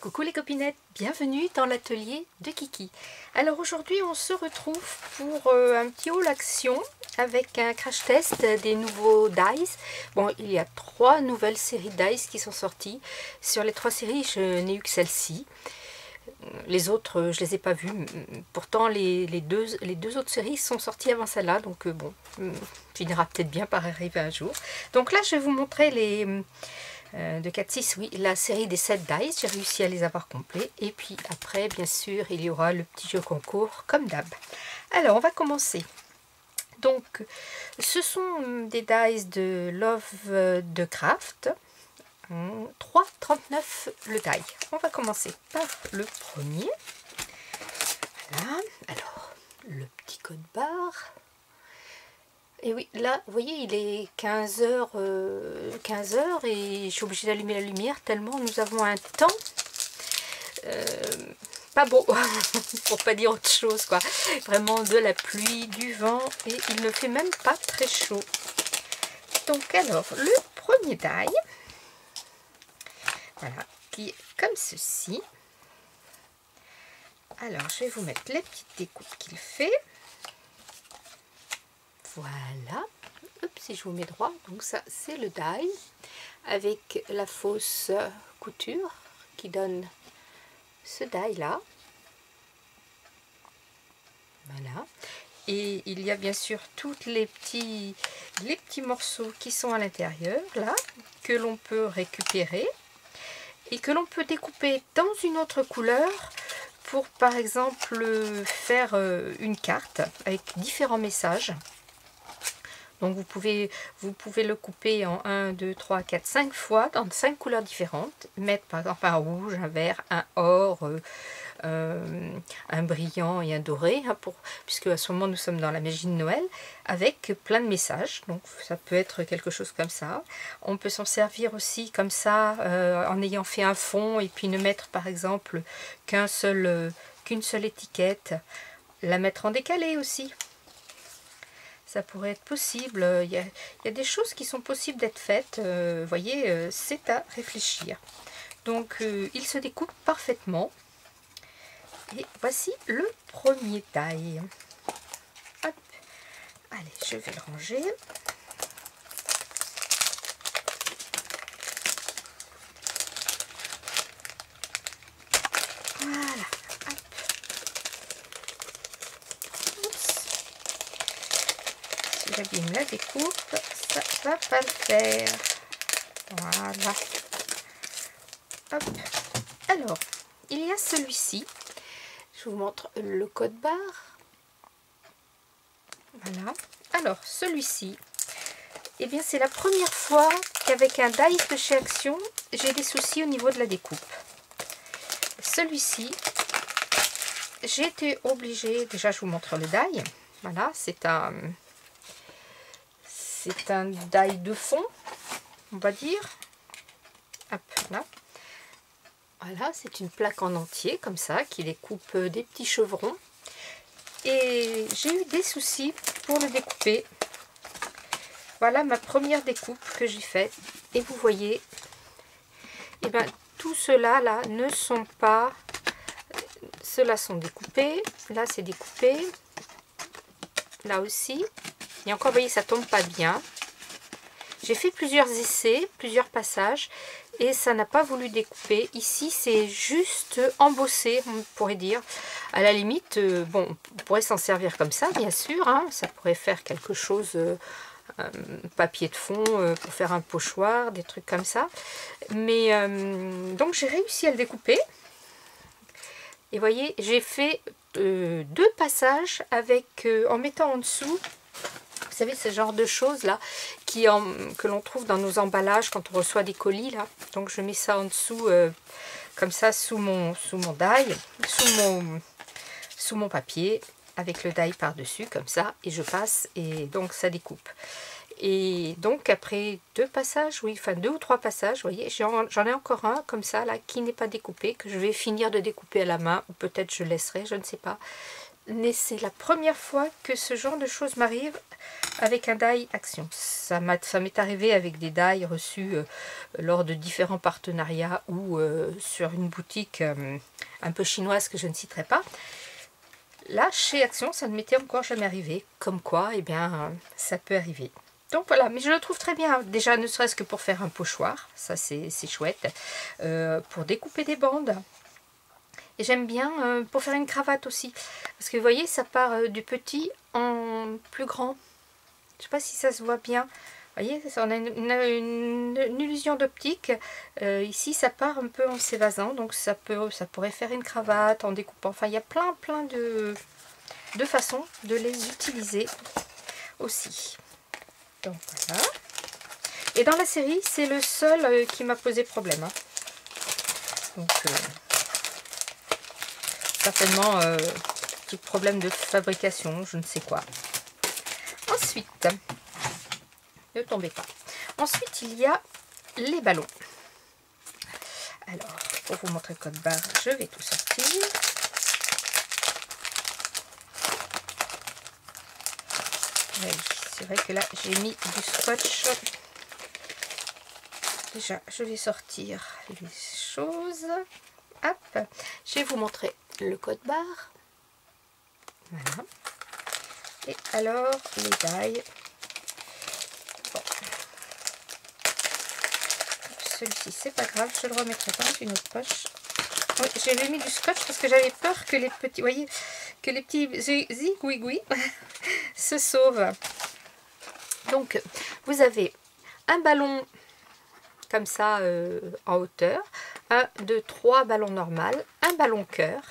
Coucou les copinettes, bienvenue dans l'atelier de Kiki. Alors aujourd'hui on se retrouve pour un petit haul action avec un crash test des nouveaux dies. Bon, il y a 3 nouvelles séries de dies qui sont sorties. Sur les 3 séries je n'ai eu que celle-ci. Les autres je les ai pas vues. Pourtant les deux autres séries sont sorties avant celle-là. Donc bon, finira peut-être bien par arriver un jour. Donc là je vais vous montrer les... de 4-6, oui, la série des 7 dice, j'ai réussi à les avoir complets. Et puis après, bien sûr, il y aura le petit jeu concours, comme d'hab. Alors, on va commencer. Donc, ce sont des dice de Love de Craft. 3,39 le die. On va commencer par le premier. Voilà. Alors, le petit code barre. Et oui, là, vous voyez, il est 15h et je suis obligée d'allumer la lumière tellement nous avons un temps pas beau, pour pas dire autre chose, quoi. Vraiment de la pluie, du vent et il ne fait même pas très chaud. Donc alors, le premier die, voilà, qui est comme ceci. Alors, je vais vous mettre les petites découpes qu'il fait. Voilà, hop, si je vous mets droit, donc ça c'est le die avec la fausse couture qui donne ce die là. Voilà, et il y a bien sûr tous les petits morceaux qui sont à l'intérieur là, que l'on peut récupérer et que l'on peut découper dans une autre couleur pour par exemple faire une carte avec différents messages. Donc vous pouvez le couper en 1, 2, 3, 4, 5 fois dans 5 couleurs différentes. Mettre par exemple un rouge, un vert, un or, un brillant et un doré. Hein, puisque à ce moment nous sommes dans la magie de Noël. Avec plein de messages. Donc ça peut être quelque chose comme ça. On peut s'en servir aussi comme ça en ayant fait un fond. Et puis ne mettre par exemple qu'une seule étiquette. La mettre en décalé aussi. Ça pourrait être possible, il y a des choses qui sont possibles d'être faites, vous voyez, c'est à réfléchir. Donc il se découpe parfaitement. Et voici le premier die. Hop. Allez, je vais le ranger. Voilà. J'abîme la découpe, ça va pas le faire. Voilà. Hop. Alors, il y a celui-ci. Je vous montre le code barre. Voilà. Alors, celui-ci, eh bien, c'est la première fois qu'avec un die de chez Action, j'ai des soucis au niveau de la découpe. Celui-ci, j'ai été obligée, déjà je vous montre le die. Voilà, c'est un die de fond, on va dire. Hop, là. Voilà, c'est une plaque en entier, comme ça, qui découpe des petits chevrons. Et j'ai eu des soucis pour le découper. Voilà ma première découpe que j'ai faite. Et vous voyez, et ben, tout cela là ne sont pas... Ceux-là sont découpés. Là, c'est découpé. Là aussi. Et encore, vous voyez, ça tombe pas bien. J'ai fait plusieurs essais, plusieurs passages, et ça n'a pas voulu découper. Ici, c'est juste embossé, on pourrait dire. À la limite, bon, on pourrait s'en servir comme ça, bien sûr. Hein. Ça pourrait faire quelque chose, papier de fond, pour faire un pochoir, des trucs comme ça. Mais, donc, j'ai réussi à le découper. Et vous voyez, j'ai fait 2 passages avec, en mettant en dessous... Vous savez, ce genre de choses là que l'on trouve dans nos emballages quand on reçoit des colis là. Donc je mets ça en dessous comme ça sous mon die, sous mon papier avec le die par dessus comme ça et je passe et donc ça découpe. Et donc après 2 passages, oui, enfin 2 ou 3 passages, vous voyez, j'en ai encore un comme ça là qui n'est pas découpé, que je vais finir de découper à la main ou peut-être je laisserai, je ne sais pas. mais c'est la première fois que ce genre de choses m'arrive avec un die Action. Ça m'est arrivé avec des die reçus lors de différents partenariats ou sur une boutique un peu chinoise que je ne citerai pas. Là, chez Action, ça ne m'était encore jamais arrivé. Comme quoi, eh bien, ça peut arriver. Donc voilà, mais je le trouve très bien. Déjà, ne serait-ce que pour faire un pochoir, ça c'est chouette. Pour découper des bandes. Et j'aime bien pour faire une cravate aussi. Parce que vous voyez, ça part du petit en plus grand. Je ne sais pas si ça se voit bien. Vous voyez, on a une illusion d'optique. Ici, ça part un peu en s'évasant. Donc ça pourrait faire une cravate en découpant. Enfin, il y a plein de façons de les utiliser aussi. Donc voilà. Et dans la série, c'est le seul qui m'a posé problème. Hein. Donc certainement petit problème de fabrication, je ne sais quoi. Ensuite, ne tombez pas. Ensuite, il y a les ballons. Alors, pour vous montrer le code barre, je vais tout sortir. Oui, c'est vrai que là, j'ai mis du scotch. Déjà, je vais sortir les choses. Hop, je vais vous montrer le code barre. Voilà. Et alors, les die. Bon. Celui-ci, c'est pas grave, je le remettrai dans une autre poche. Oui, j'avais mis du scotch parce que j'avais peur que les petits, voyez, que les petits zigouigouis se sauvent. Donc, vous avez un ballon comme ça en hauteur, 1, 2, 3 ballons normaux, un ballon cœur,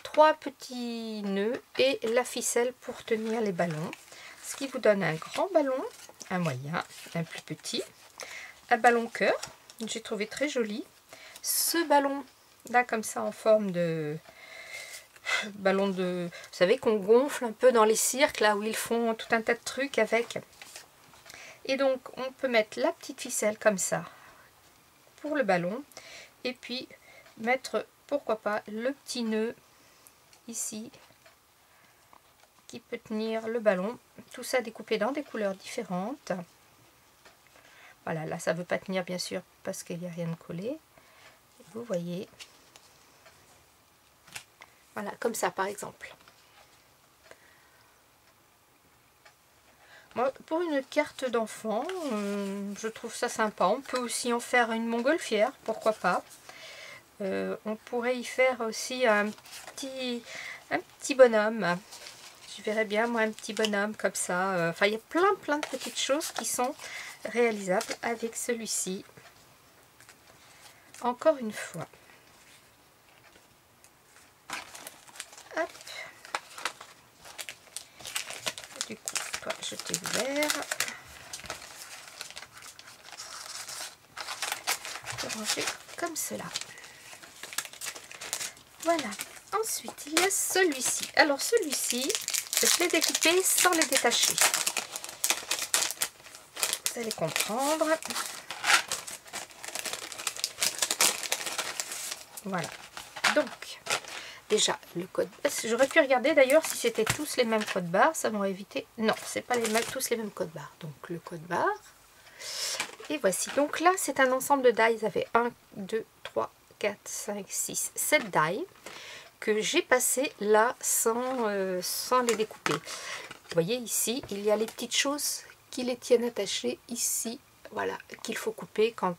3 petits nœuds et la ficelle pour tenir les ballons, ce qui vous donne un grand ballon, un moyen, un plus petit, un ballon cœur, j'ai trouvé très joli. Ce ballon là comme ça en forme de ballon de, vous savez qu'on gonfle un peu dans les cirques là où ils font tout un tas de trucs avec. Et donc on peut mettre la petite ficelle comme ça pour le ballon et puis mettre pourquoi pas le petit nœud ici qui peut tenir le ballon, tout ça découpé dans des couleurs différentes. Voilà, là ça ne veut pas tenir bien sûr parce qu'il n'y a rien de collé, vous voyez, voilà comme ça par exemple. Moi, pour une carte d'enfant, je trouve ça sympa. On peut aussi en faire une montgolfière, pourquoi pas. On pourrait y faire aussi un petit bonhomme. Je verrais bien moi un petit bonhomme comme ça. Enfin, il y a plein de petites choses qui sont réalisables avec celui-ci. Encore une fois. Hop. Du coup, toi, je t'ai ouvert. Ranger comme cela. Voilà. Ensuite, il y a celui-ci. Alors, celui-ci, je l'ai découpé sans les détacher. Vous allez comprendre. Voilà. Donc, déjà, le code. J'aurais pu regarder d'ailleurs si c'était tous les mêmes codes barres. Ça m'aurait évité. Non, c'est pas tous les mêmes codes barres. Donc, le code barre. Et voici. Donc là, c'est un ensemble de die. Ils avaient 1, 2, 3, 4, 5, 6, 7 die que j'ai passé là sans les découper. Vous voyez ici, il y a les petites choses qui les tiennent attachées ici. Voilà, qu'il faut couper quand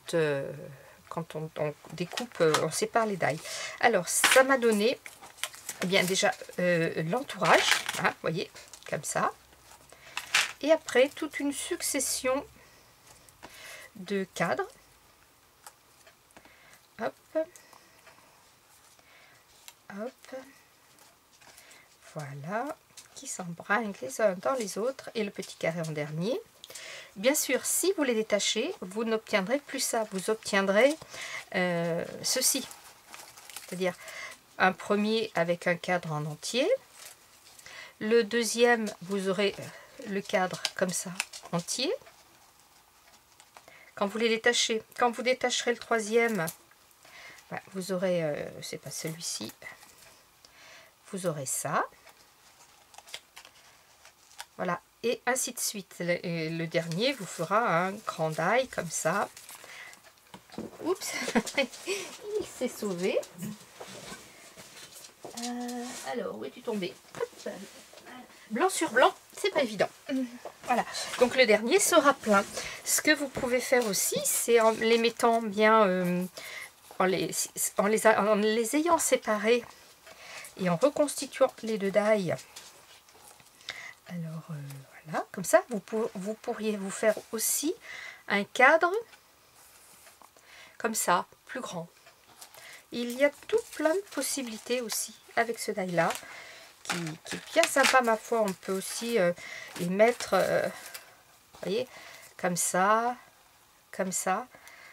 on découpe, on sépare les die. Alors, ça m'a donné, eh bien déjà, l'entourage, hein, vous voyez, comme ça. Et après, toute une succession de cadres. Hop. Hop. Voilà. Qui s'embringuent les uns dans les autres. Et le petit carré en dernier. Bien sûr, si vous les détachez, vous n'obtiendrez plus ça. Vous obtiendrez ceci. C'est-à-dire un premier avec un cadre en entier. Le deuxième, vous aurez le cadre comme ça, entier. Quand vous les détachez, quand vous détacherez le troisième, vous aurez, c'est pas celui-ci, vous aurez ça. Voilà, et ainsi de suite. Le dernier vous fera un grand die comme ça. Oups, il s'est sauvé. Alors, où es-tu tombé? Hop. Blanc sur blanc, c'est pas évident. Voilà, donc le dernier sera plein. Ce que vous pouvez faire aussi, c'est en les mettant bien, en les ayant séparés et en reconstituant les deux die. Alors voilà, comme ça, vous pourriez vous faire aussi un cadre comme ça, plus grand. Il y a tout plein de possibilités aussi avec ce die là, qui est bien sympa ma foi. On peut aussi les mettre, vous voyez, comme ça, comme ça.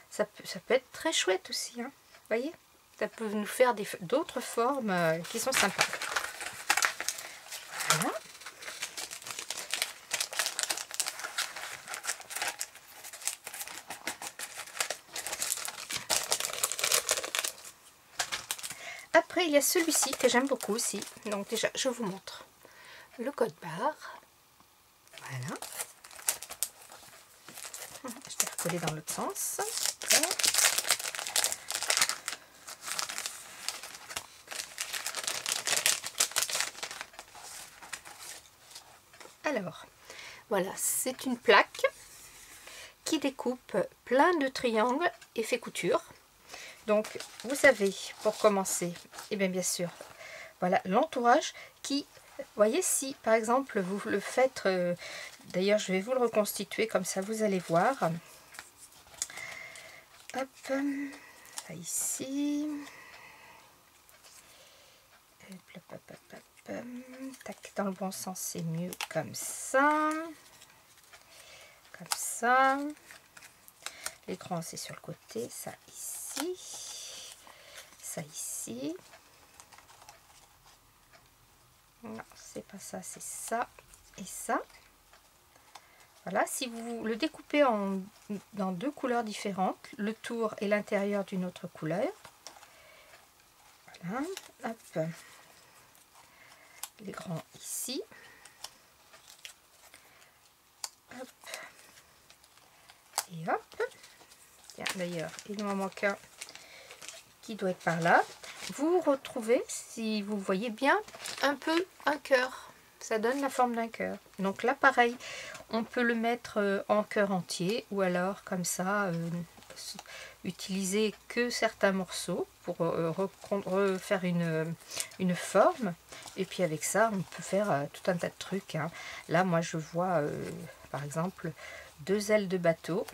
Ça peut être très chouette aussi, hein, vous voyez. Ça peut nous faire d'autres formes qui sont sympas. Voilà. Après, il y a celui-ci que j'aime beaucoup aussi. Donc déjà, je vous montre le code barre. Voilà. Je vais recoller dans l'autre sens. Alors, voilà, c'est une plaque qui découpe plein de triangles effet couture. Donc, vous savez, pour commencer, et bien sûr, voilà l'entourage qui, voyez, si par exemple vous le faites, d'ailleurs je vais vous le reconstituer comme ça, vous allez voir. Hop, ça ici. Hop, hop, hop, hop. Tac, dans le bon sens, c'est mieux comme ça. Comme ça. Les grands, c'est sur le côté, ça ici. Ça ici. Non, c'est pas ça, c'est ça et ça. Voilà, si vous le découpez dans deux couleurs différentes, le tour et l'intérieur d'une autre couleur. Voilà, hop. Les grands ici. Hop. Et hop. Tiens, d'ailleurs, il m'en manque un qui doit être par là. Vous retrouvez, si vous voyez bien, un peu un cœur. Ça donne la forme d'un cœur. Donc là, pareil, on peut le mettre en cœur entier ou alors comme ça, utiliser que certains morceaux pour refaire une forme. Et puis avec ça, on peut faire tout un tas de trucs, hein. Là, moi, je vois, par exemple, 2 ailes de bateau.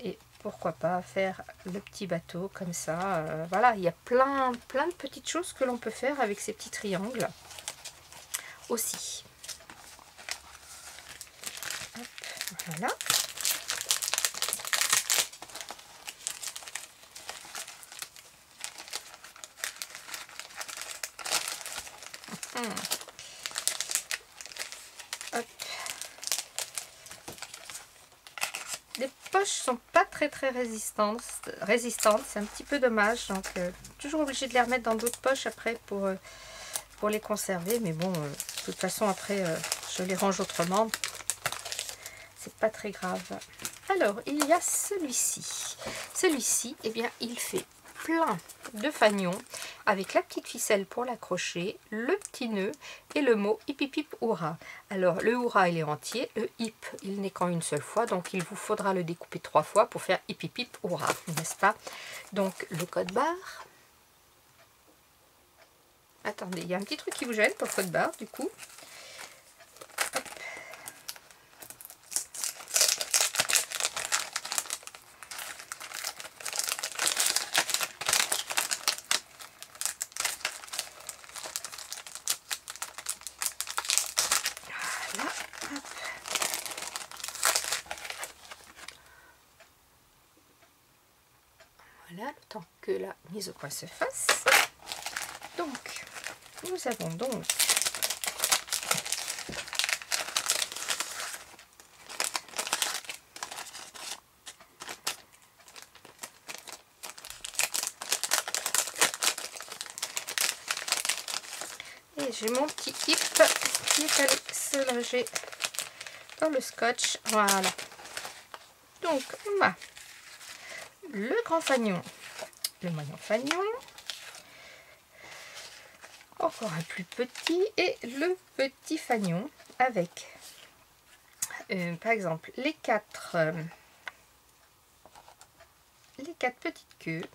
Et pourquoi pas faire le petit bateau comme ça. Voilà, il y a plein de petites choses que l'on peut faire avec ces petits triangles aussi. Hop, voilà. Hop. Les poches sont pas très résistantes, c'est un petit peu dommage, donc toujours obligé de les remettre dans d'autres poches après pour les conserver, mais bon, de toute façon après je les range autrement, c'est pas très grave. Alors il y a celui-ci, eh bien il fait plein de fanions avec la petite ficelle pour l'accrocher, le petit nœud et le mot hip hip hip hurrah. Alors le hurrah il est entier, le hip il n'est qu'en une seule fois, donc il vous faudra le découper 3 fois pour faire hip hip hip hurrah, n'est-ce pas? Donc le code barre. Attendez, il y a un petit truc qui vous gêne pour le code barre du coup. Hop. Voilà, le temps que la mise au point se fasse. Donc, nous avons donc Et j'ai mon petit hip qui est allé se loger dans le scotch. Voilà. Donc, on a le grand fanion, le moyen fanion, encore un plus petit et le petit fanion avec, par exemple, les quatre petites queues,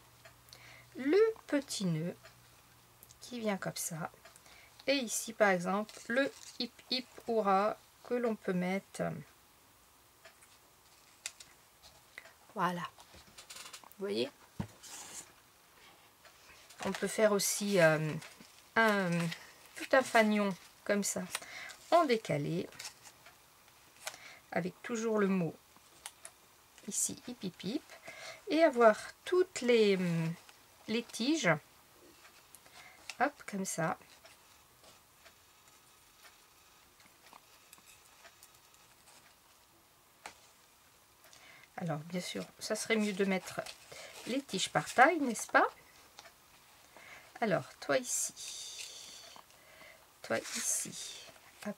le petit nœud qui vient comme ça, et ici par exemple le hip hip hurrah que l'on peut mettre. Voilà, vous voyez, on peut faire aussi tout un fanion comme ça en décalé avec toujours le mot ici hip hip hip et avoir toutes les tiges, hop, comme ça. Alors bien sûr, ça serait mieux de mettre les tiges par taille, n'est-ce pas? Alors toi ici, hop.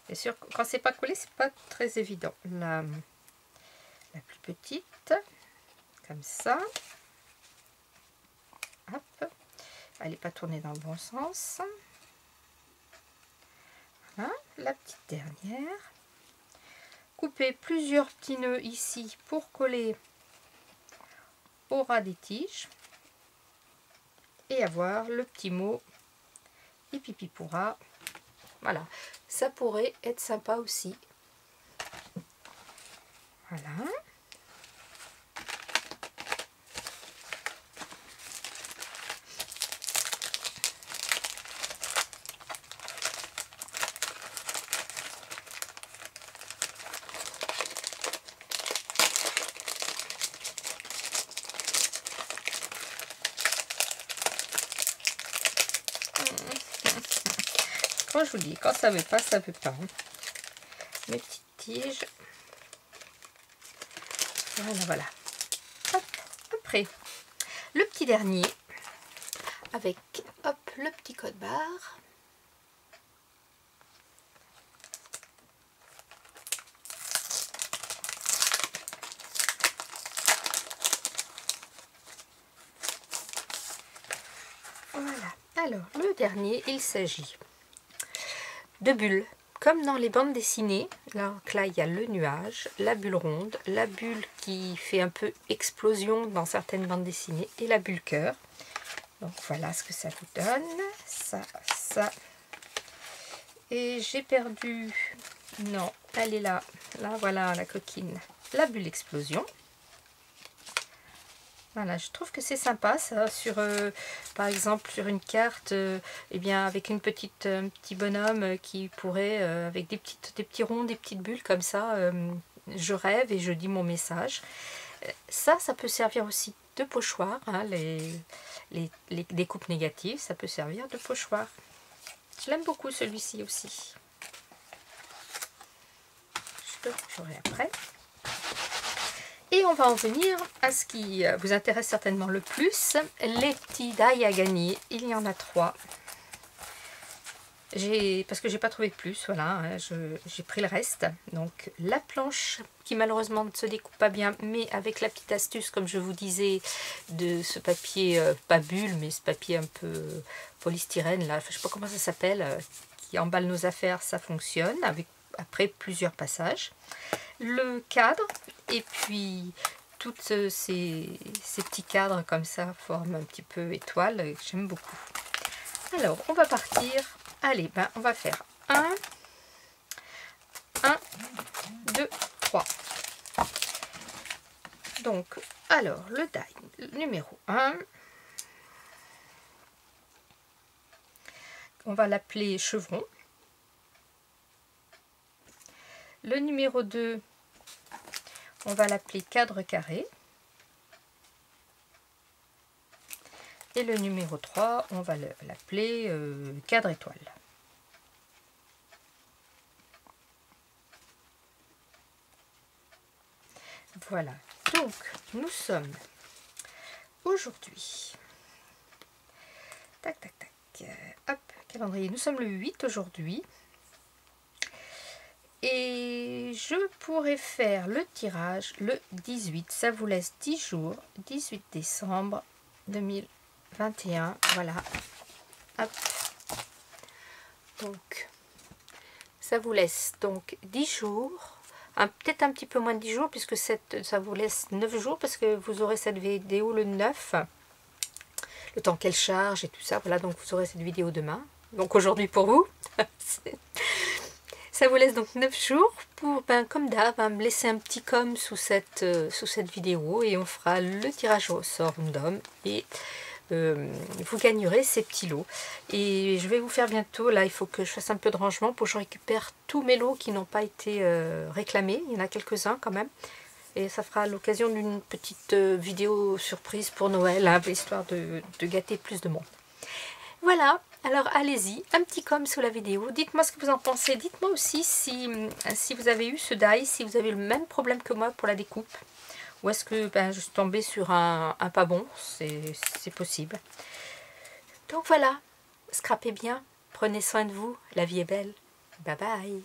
Bien sûr, quand c'est pas collé, c'est pas très évident. La plus petite, comme ça. Hop. Elle n'est pas tournée dans le bon sens. Voilà, la petite dernière. Couper plusieurs petits nœuds ici pour coller au ras des tiges. Et avoir le petit mot hippipipura. Voilà, ça pourrait être sympa aussi. Voilà. Quand je vous dis, quand ça veut pas, ça veut pas. Mes petites tiges. Voilà. Hop, après, le petit dernier avec, hop, le petit code barre. Voilà. Alors, le dernier, il s'agit de bulles. Comme dans les bandes dessinées, donc là il y a le nuage, la bulle ronde, la bulle qui fait un peu explosion dans certaines bandes dessinées et la bulle cœur. Donc voilà ce que ça vous donne, ça. Et j'ai perdu, non, elle est là, voilà la coquine, la bulle explosion. Voilà, je trouve que c'est sympa ça, sur, par exemple sur une carte, eh bien avec un petit bonhomme qui pourrait, avec des petits ronds, des petites bulles comme ça, je rêve et je dis mon message. Ça peut servir aussi de pochoir, hein, les découpes négatives, ça peut servir de pochoir. Je l'aime beaucoup celui-ci aussi. Je le ferai après. Et on va en venir à ce qui vous intéresse certainement le plus, les petits die à gagner. Il y en a 3. Parce que j'ai pas trouvé plus, voilà, hein, j'ai pris le reste. Donc la planche qui malheureusement ne se découpe pas bien, mais avec la petite astuce, comme je vous disais, de ce papier, pas bulle, mais ce papier un peu polystyrène, là, je sais pas comment ça s'appelle, qui emballe nos affaires, ça fonctionne, avec après plusieurs passages. Le cadre, et puis toutes ces petits cadres comme ça forment un petit peu étoile, j'aime beaucoup. Alors on va partir, allez, ben on va faire 1, 2, 3. Donc alors le die numéro 1, on va l'appeler chevron. Le numéro 2, on va l'appeler cadre carré. Et le numéro 3, on va l'appeler cadre étoile. Voilà, donc nous sommes aujourd'hui, tac tac tac, hop, calendrier, nous sommes le 8 aujourd'hui. Et je pourrais faire le tirage le 18. Ça vous laisse 10 jours. 18 décembre 2021. Voilà. Hop. Donc, ça vous laisse donc 10 jours. Peut-être un petit peu moins de 10 jours, puisque ça vous laisse 9 jours, parce que vous aurez cette vidéo le 9. Le temps qu'elle charge et tout ça. Voilà, donc vous aurez cette vidéo demain. Donc aujourd'hui pour vous. Ça vous laisse donc 9 jours pour, comme d'hab, me laisser un petit com sous cette vidéo et on fera le tirage au sort random et vous gagnerez ces petits lots. Et je vais vous faire bientôt, là il faut que je fasse un peu de rangement pour que je récupère tous mes lots qui n'ont pas été réclamés. Il y en a quelques-uns quand même. Et ça fera l'occasion d'une petite vidéo surprise pour Noël, hein, histoire de gâter plus de monde. Voilà, alors allez-y, un petit com sous la vidéo, dites-moi ce que vous en pensez, dites-moi aussi si vous avez eu ce die, si vous avez le même problème que moi pour la découpe, ou est-ce que je suis tombée sur un pas bon, c'est possible. Donc voilà, scrapez bien, prenez soin de vous, la vie est belle, bye bye.